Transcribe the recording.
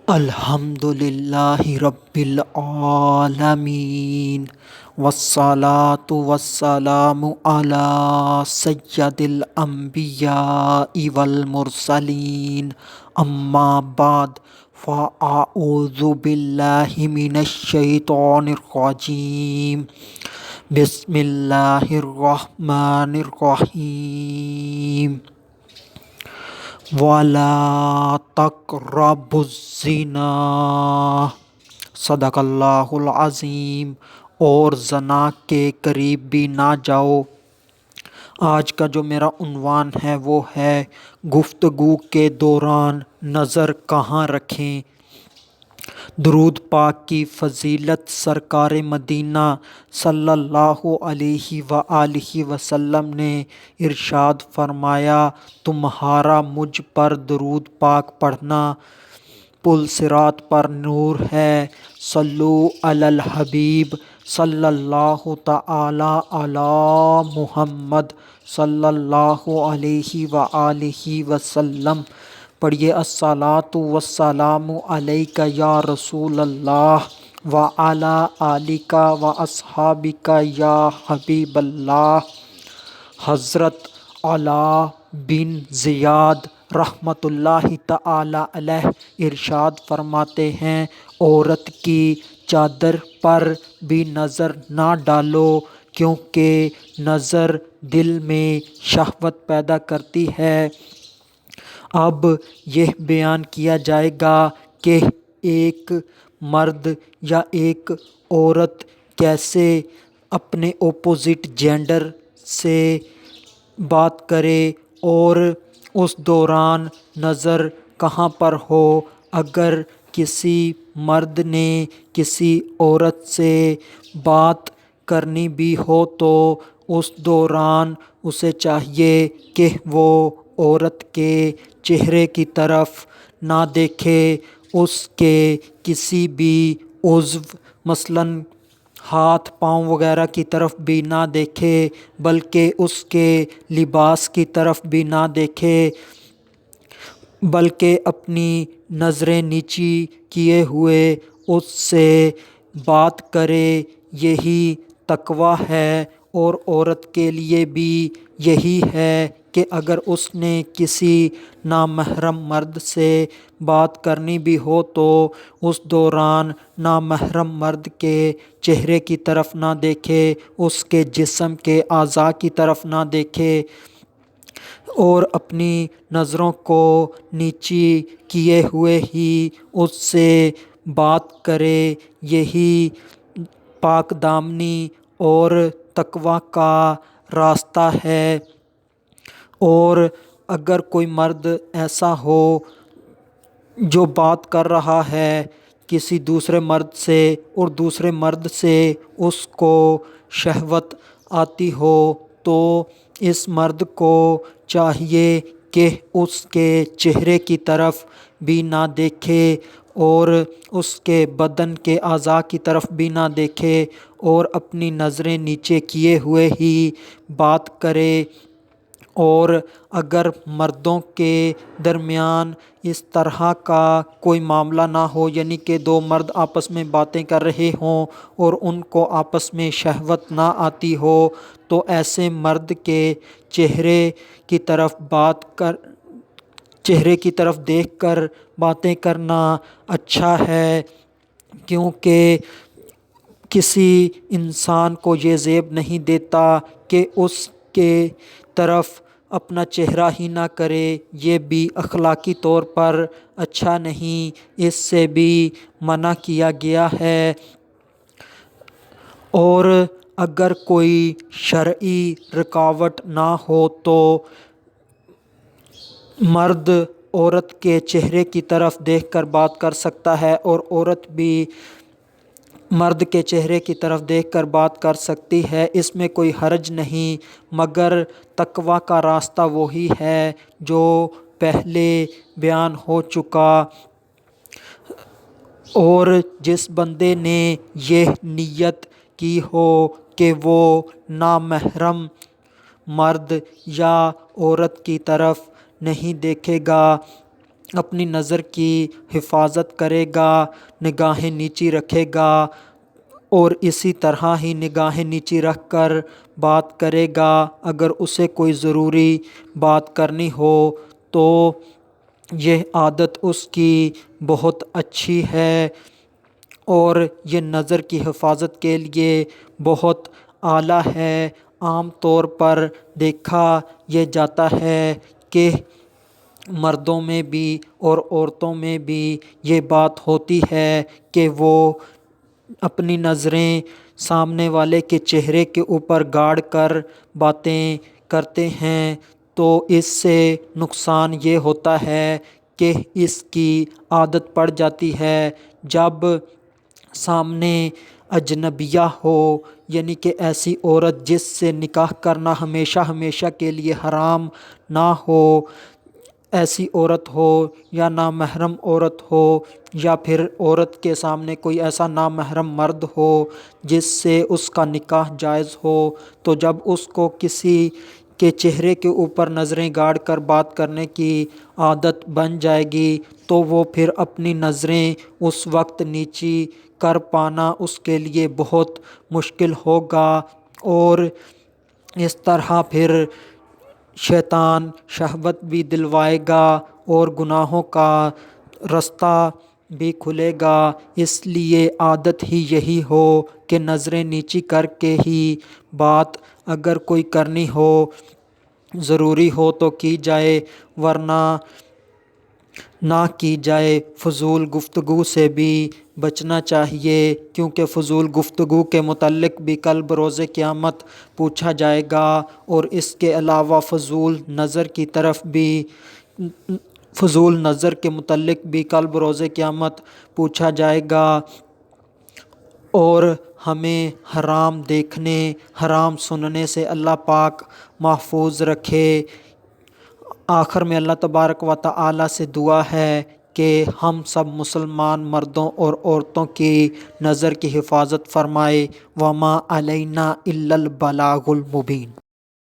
الحمد للہ رب العالمین والصلاة والسلام علی سید الانبیاء والمرسلین اما بعد فاعوذ باللہ من الشیطان الرجیم بسم اللہ الرحمن الرحیم وَلَا تَقْرَبُوا الزِّنَا صدق اللہ العظیم۔ اور زنا کے قریب بھی نہ جاؤ۔ آج کا جو میرا عنوان ہے وہ ہے گفتگو کے دوران نظر کہاں رکھیں۔ درود پاک کی فضیلت سرکار مدینہ صلی اللہ علیہ وآلہ وسلم نے ارشاد فرمایا، تمہارا مجھ پر درود پاک پڑھنا پل صراط پر نور ہے۔ صلو علی الحبیب صلی اللہ تعالی علی محمد صلی اللہ علیہ وآلہ وسلم۔ پڑھیے الصلاۃ والسلام علیک یا رسول اللہ وعلی آلک واصحابک یا حبیب اللہ۔ حضرت علاء بن زیاد رحمۃ اللہ تعالی علیہ ارشاد فرماتے ہیں، عورت کی چادر پر بھی نظر نہ ڈالو، کیونکہ نظر دل میں شہوت پیدا کرتی ہے۔ اب یہ بیان کیا جائے گا کہ ایک مرد یا ایک عورت کیسے اپنے اپوزٹ جینڈر سے بات کرے اور اس دوران نظر کہاں پر ہو۔ اگر کسی مرد نے کسی عورت سے بات کرنی بھی ہو تو اس دوران اسے چاہیے کہ وہ عورت کے چہرے کی طرف نہ دیکھے، اس کے کسی بھی عضو مثلاً ہاتھ پاؤں وغیرہ کی طرف بھی نہ دیکھے، بلکہ اس کے لباس کی طرف بھی نہ دیکھے، بلکہ اپنی نظریں نیچی کیے ہوئے اس سے بات کرے۔ یہی تقویٰ ہے۔ اور عورت کے لیے بھی یہی ہے کہ اگر اس نے کسی نامحرم مرد سے بات کرنی بھی ہو تو اس دوران نامحرم مرد کے چہرے کی طرف نہ دیکھے، اس کے جسم کے اعضاء کی طرف نہ دیکھے اور اپنی نظروں کو نیچی کیے ہوئے ہی اس سے بات کرے۔ یہی پاک دامنی اور تقویٰ کا راستہ ہے۔ اور اگر کوئی مرد ایسا ہو جو بات کر رہا ہے کسی دوسرے مرد سے اور دوسرے مرد سے اس کو شہوت آتی ہو تو اس مرد کو چاہیے کہ اس کے چہرے کی طرف بھی نہ دیکھے اور اس کے بدن کے اعضاء کی طرف بھی نہ دیکھے اور اپنی نظریں نیچے کیے ہوئے ہی بات کرے۔ اور اگر مردوں کے درمیان اس طرح کا کوئی معاملہ نہ ہو، یعنی کہ دو مرد آپس میں باتیں کر رہے ہوں اور ان کو آپس میں شہوت نہ آتی ہو، تو ایسے مرد کے چہرے کی طرف دیکھ کر باتیں کرنا اچھا ہے، کیونکہ کسی انسان کو یہ زیب نہیں دیتا کہ اس کے طرف اپنا چہرہ ہی نہ کرے۔ یہ بھی اخلاقی طور پر اچھا نہیں، اس سے بھی منع کیا گیا ہے۔ اور اگر کوئی شرعی رکاوٹ نہ ہو تو مرد عورت کے چہرے کی طرف دیکھ کر بات کر سکتا ہے اور عورت بھی مرد کے چہرے کی طرف دیکھ کر بات کر سکتی ہے، اس میں کوئی حرج نہیں، مگر تقویٰ کا راستہ وہی ہے جو پہلے بیان ہو چکا۔ اور جس بندے نے یہ نیت کی ہو کہ وہ نامحرم مرد یا عورت کی طرف نہیں دیکھے گا اپنی نظر کی حفاظت کرے گا، نگاہیں نیچی رکھے گا اور اسی طرح ہی نگاہیں نیچی رکھ کر بات کرے گا۔ اگر اسے کوئی ضروری بات کرنی ہو تو یہ عادت اس کی بہت اچھی ہے اور یہ نظر کی حفاظت کے لیے بہت اعلیٰ ہے۔ عام طور پر دیکھا یہ جاتا ہے کہ مردوں میں بھی اور عورتوں میں بھی یہ بات ہوتی ہے کہ وہ اپنی نظریں سامنے والے کے چہرے کے اوپر گاڑ کر باتیں کرتے ہیں، تو اس سے نقصان یہ ہوتا ہے کہ اس کی عادت پڑ جاتی ہے۔ جب سامنے اجنبیہ ہو، یعنی کہ ایسی عورت جس سے نکاح کرنا ہمیشہ ہمیشہ کے لیے حرام نہ ہو، ایسی عورت ہو یا نامحرم عورت ہو، یا پھر عورت کے سامنے کوئی ایسا نامحرم مرد ہو جس سے اس کا نکاح جائز ہو، تو جب اس کو کسی کے چہرے کے اوپر نظریں گاڑ کر بات کرنے کی عادت بن جائے گی تو وہ پھر اپنی نظریں اس وقت نیچی کر پانا اس کے لیے بہت مشکل ہوگا، اور اس طرح پھر شیطان شہوت بھی دلوائے گا اور گناہوں کا رستہ بھی کھلے گا۔ اس لیے عادت ہی یہی ہو کہ نظریں نیچی کر کے ہی بات اگر کوئی کرنی ہو، ضروری ہو تو کی جائے، ورنہ نہ کی جائے۔ فضول گفتگو سے بھی بچنا چاہیے، کیونکہ فضول گفتگو کے متعلق بھی کل بروز قیامت پوچھا جائے گا، اور اس کے علاوہ فضول نظر کے متعلق بھی کل بروز قیامت پوچھا جائے گا، اور ہمیں حرام دیکھنے، حرام سننے سے اللہ پاک محفوظ رکھے۔ آخر میں اللہ تبارک و تعالی سے دعا ہے کہ ہم سب مسلمان مردوں اور عورتوں کی نظر کی حفاظت فرمائے۔ وما علینا الا البلاغ المبین۔